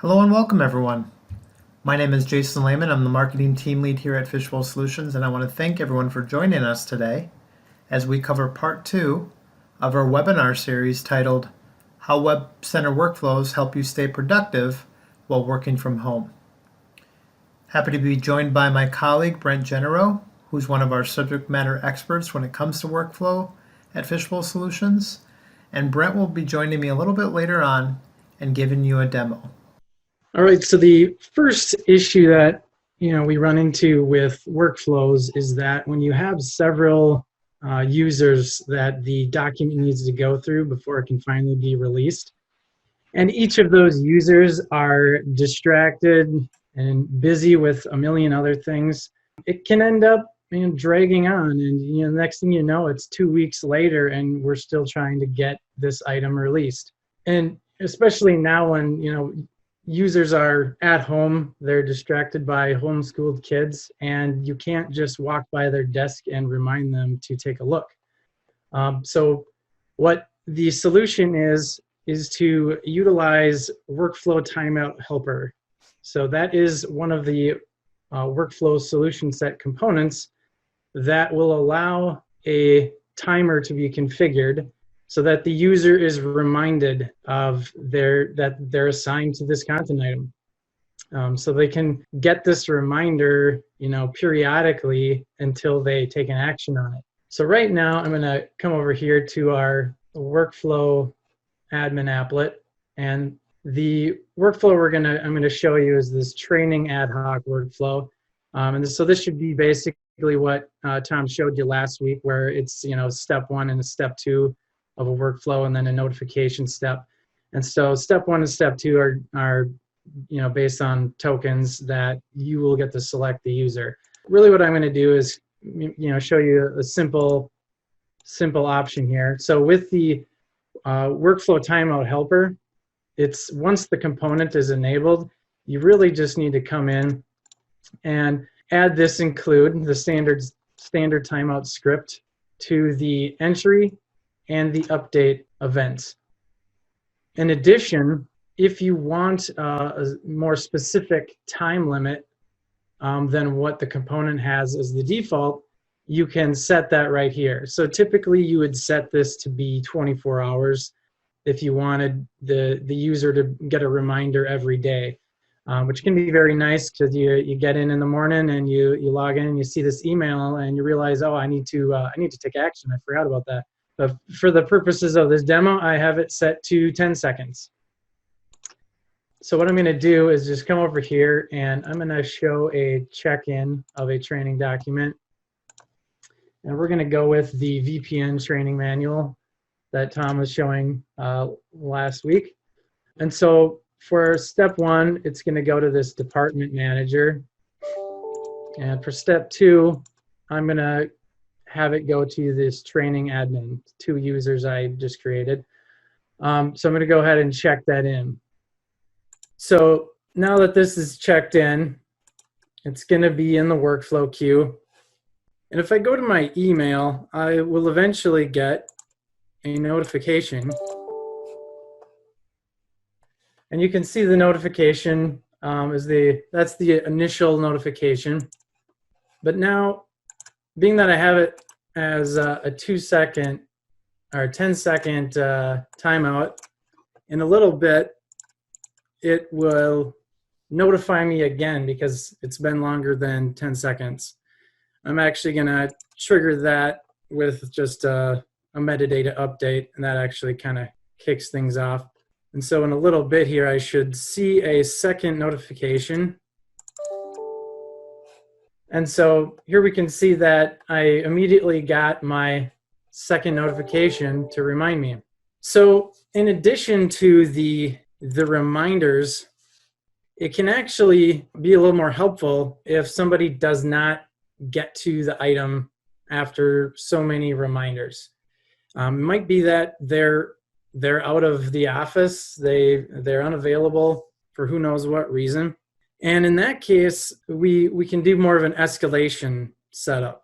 Hello and welcome, everyone. My name is Jason Lehman. I'm the marketing team lead here at Fishbowl Solutions, and I want to thank everyone for joining us today as we cover part 2 of our webinar series titled How WebCenter Workflows Help You Stay Productive While Working from Home. Happy to be joined by my colleague, Brent Genero, who's one of our subject matter experts when it comes to workflow at Fishbowl Solutions. And Brent will be joining me a little bit later on and giving you a demo. All right, so the first issue that we run into with workflows is that when you have several users that the document needs to go through before it can finally be released, and each of those users are distracted and busy with a million other things, it can end up dragging on, and the next thing you know, it's 2 weeks later and we're still trying to get this item released. And especially now when users are at home, they're distracted by homeschooled kids, and you can't just walk by their desk and remind them to take a look. So what the solution is to utilize Workflow Timeout Helper. So that is one of the workflow solution set components that will allow a timer to be configured so that the user is reminded of that they're assigned to this content item. So they can get this reminder, periodically until they take an action on it. So right now, I'm gonna come over here to our workflow admin applet, and the workflow I'm gonna show you is this training ad hoc workflow. So this should be basically what Tom showed you last week, where it's step 1 and step 2 of a workflow, and then a notification step. And so step 1 and step 2 are based on tokens that you will get to select the user. Really what I'm going to do is show you a simple option here. So with the workflow timeout helper, it's once the component is enabled, you really just need to come in and add this include the standard timeout script to the entry and the update events. In addition, if you want a more specific time limit than what the component has as the default, you can set that right here. So typically you would set this to be 24 hours if you wanted the user to get a reminder every day, which can be very nice because you get in the morning and you log in and you see this email and you realize, oh, I need to take action. I forgot about that. But for the purposes of this demo, I have it set to 10 seconds. So what I'm going to do is just come over here and I'm going to show a check-in of a training document. And we're going to go with the VPN training manual that Tom was showing last week. And so for step 1, it's going to go to this department manager. And for step 2, I'm going to have it go to this training admin, 2 users I just created. So I'm going to go ahead and check that in. So now that this is checked in, it's going to be in the workflow queue. And if I go to my email, I will eventually get a notification. And you can see the notification that's the initial notification. But now, being that I have it as a 2-second or 10-second timeout, in a little bit, it will notify me again because it's been longer than 10 seconds. I'm actually going to trigger that with just a metadata update, and that actually kind of kicks things off. And so in a little bit here, I should see a second notification. And so here we can see that I immediately got my second notification to remind me. So in addition to the reminders, it can actually be a little more helpful if somebody does not get to the item after so many reminders. It might be that they're out of the office, they're unavailable for who knows what reason. And in that case, we can do more of an escalation setup.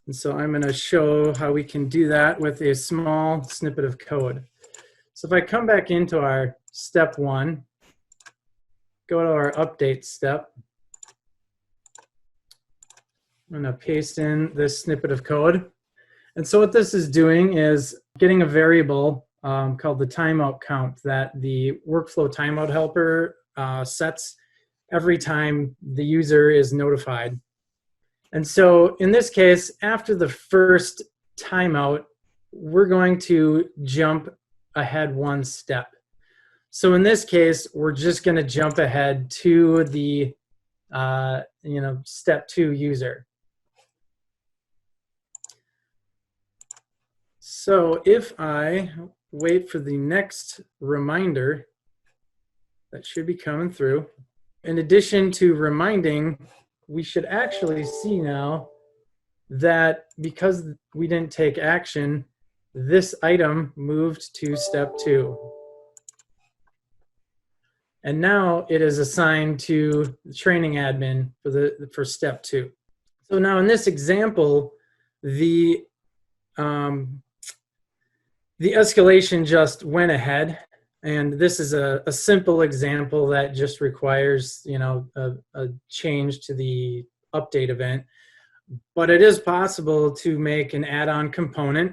And so I'm going to show how we can do that with a small snippet of code. So if I come back into our step 1, go to our update step. I'm going to paste in this snippet of code. And so what this is doing is getting a variable called the timeout count that the workflow timeout helper sets every time the user is notified. And so in this case, after the first timeout, we're going to jump ahead one step. So in this case, we're just going to jump ahead to the step 2 user. So if I wait for the next reminder, that should be coming through. In addition to reminding, we should actually see now that because we didn't take action, this item moved to step 2. And now it is assigned to the training admin for step 2. So now in this example, the escalation just went ahead, and this is a simple example that just requires a change to the update event. But it is possible to make an add-on component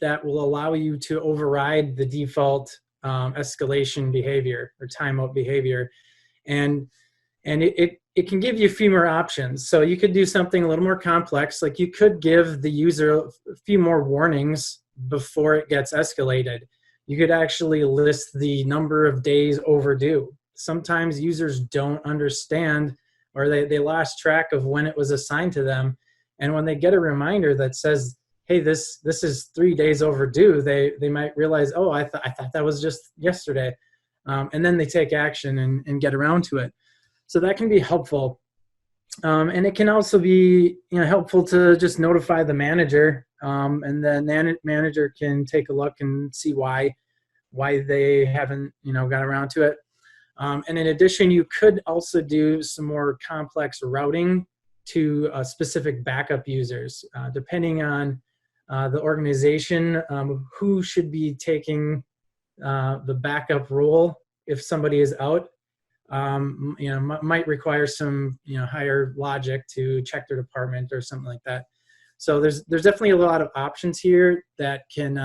that will allow you to override the default escalation behavior or timeout behavior, and it can give you a few more options. So you could do something a little more complex, like you could give the user a few more warnings before it gets escalated. You could actually list the number of days overdue. Sometimes users don't understand, or they lost track of when it was assigned to them, and when they get a reminder that says, hey, this is 3 days overdue, they might realize, oh, I thought that was just yesterday, and then they take action and get around to it. So that can be helpful, and it can also be helpful to just notify the manager, and the manager can take a look and see why they haven't got around to it. And in addition, you could also do some more complex routing to specific backup users, depending on the organization, who should be taking the backup role if somebody is out. Might require some higher logic to check their department or something like that. So there's definitely a lot of options here that can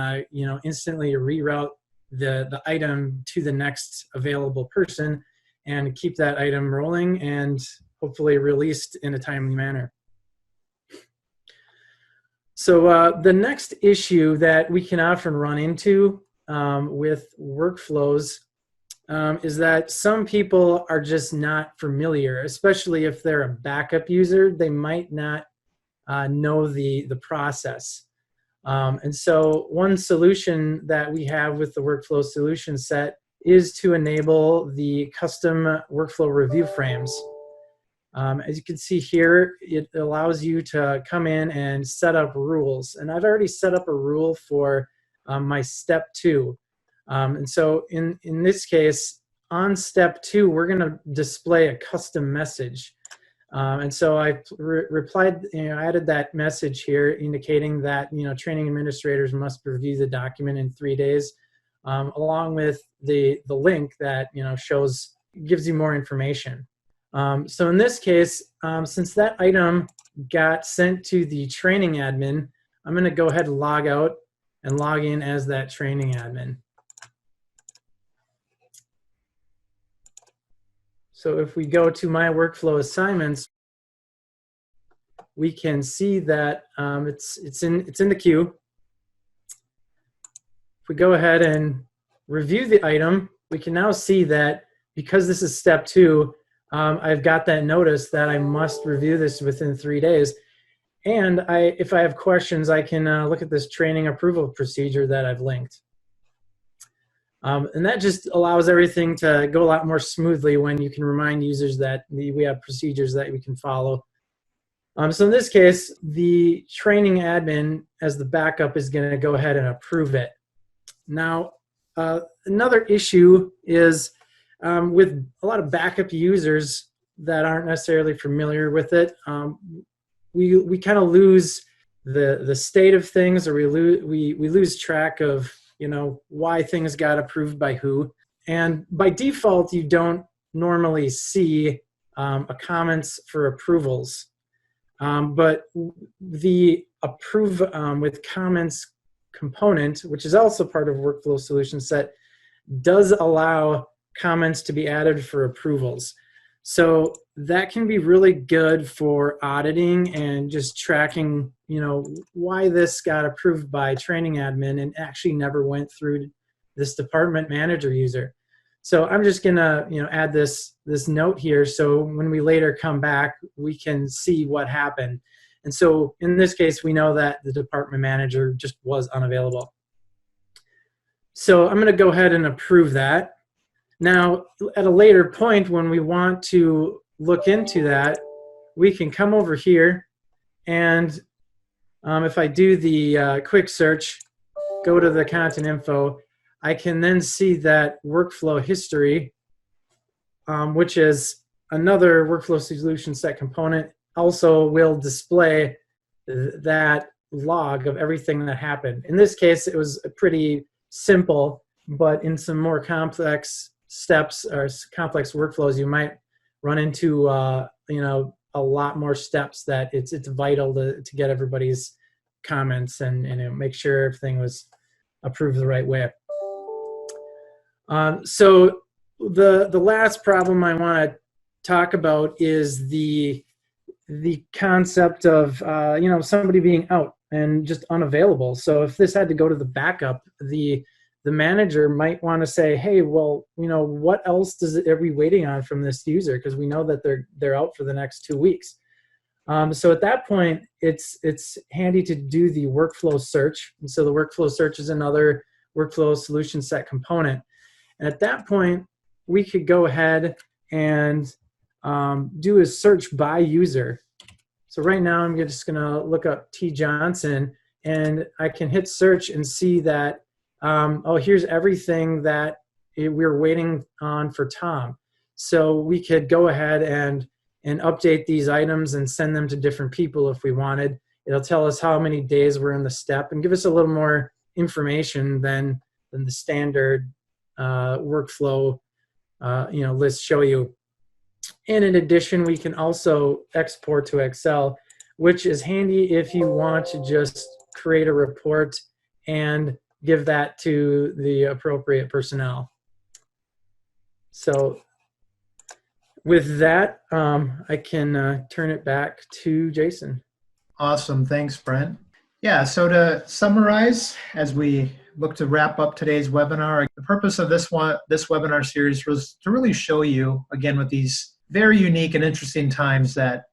instantly reroute the item to the next available person and keep that item rolling and hopefully released in a timely manner. So the next issue that we can often run into with workflows is that some people are just not familiar, especially if they're a backup user. They might not know the process. And so one solution that we have with the workflow solution set is to enable the custom workflow review frames. As you can see here, it allows you to come in and set up rules. And I've already set up a rule for my step 2. And so in this case, on step 2, we're going to display a custom message. And so I replied, added that message here indicating that, training administrators must review the document in 3 days, along with the link that, gives you more information. So in this case, since that item got sent to the training admin, I'm going to go ahead and log out and log in as that training admin. So if we go to my workflow assignments, we can see that it's in the queue. If we go ahead and review the item, we can now see that because this is step 2, I've got that notice that I must review this within 3 days. And if I have questions, I can look at this training approval procedure that I've linked. And that just allows everything to go a lot more smoothly when you can remind users that we have procedures that we can follow. So in this case, the training admin as the backup is going to go ahead and approve it. Now, another issue is with a lot of backup users that aren't necessarily familiar with it, we kind of lose the state of things, or we lose track of why things got approved by who. And by default, you don't normally see a comments for approvals. But the approve with comments component, which is also part of workflow solution set, does allow comments to be added for approvals. So that can be really good for auditing and just tracking, why this got approved by training admin and actually never went through this department manager user. So I'm just gonna, add this note here, so when we later come back, we can see what happened. And so in this case, we know that the department manager just was unavailable. So I'm gonna go ahead and approve that. Now, at a later point, when we want to look into that, we can come over here, and if I do the quick search, go to the content info, I can then see that workflow history, which is another workflow solution set component, also will display that log of everything that happened. In this case, it was pretty simple, but in some more complex steps or complex workflows, you might run into a lot more steps that it's vital to get everybody's comments and make sure everything was approved the right way. So the last problem I want to talk about is the concept of somebody being out and just unavailable. So if this had to go to the backup, the manager might want to say, hey, well, what else are we waiting on from this user? Because we know that they're out for the next 2 weeks. So at that point, it's handy to do the workflow search. And so the workflow search is another workflow solution set component. And at that point, we could go ahead and do a search by user. So right now, I'm just going to look up T. Johnson, and I can hit search and see that, here's everything that we're waiting on for Tom. So we could go ahead and update these items and send them to different people if we wanted. It'll tell us how many days we're in the step and give us a little more information than the standard workflow lists show you. And in addition, we can also export to Excel, which is handy if you want to just create a report and give that to the appropriate personnel. So with that, I can turn it back to Jason. Awesome. Thanks, Brent. Yeah, so to summarize, as we look to wrap up today's webinar, the purpose of this webinar series was to really show you, again, with these very unique and interesting times, that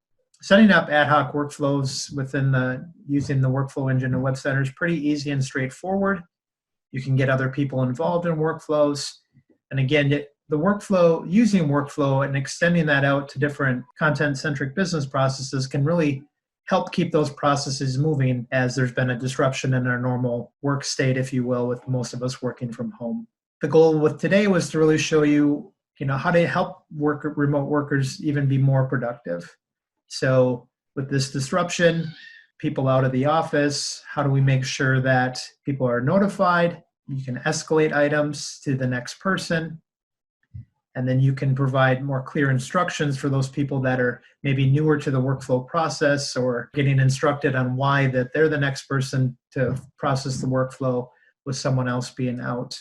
setting up ad hoc workflows using the workflow engine in WebCenter is pretty easy and straightforward. You can get other people involved in workflows. And again, using workflow and extending that out to different content-centric business processes can really help keep those processes moving, as there's been a disruption in our normal work state, if you will, with most of us working from home. The goal with today was to really show you, how to help remote workers even be more productive. So with this disruption, people out of the office, how do we make sure that people are notified? You can escalate items to the next person. And then you can provide more clear instructions for those people that are maybe newer to the workflow process or getting instructed on why that they're the next person to process the workflow with someone else being out.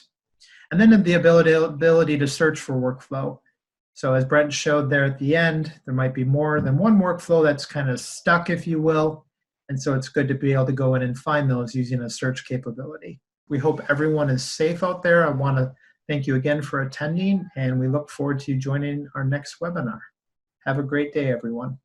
And then the ability to search for workflow. So as Brent showed there at the end, there might be more than one workflow that's kind of stuck, if you will. And so it's good to be able to go in and find those using a search capability. We hope everyone is safe out there. I want to thank you again for attending, and we look forward to you joining our next webinar. Have a great day, everyone.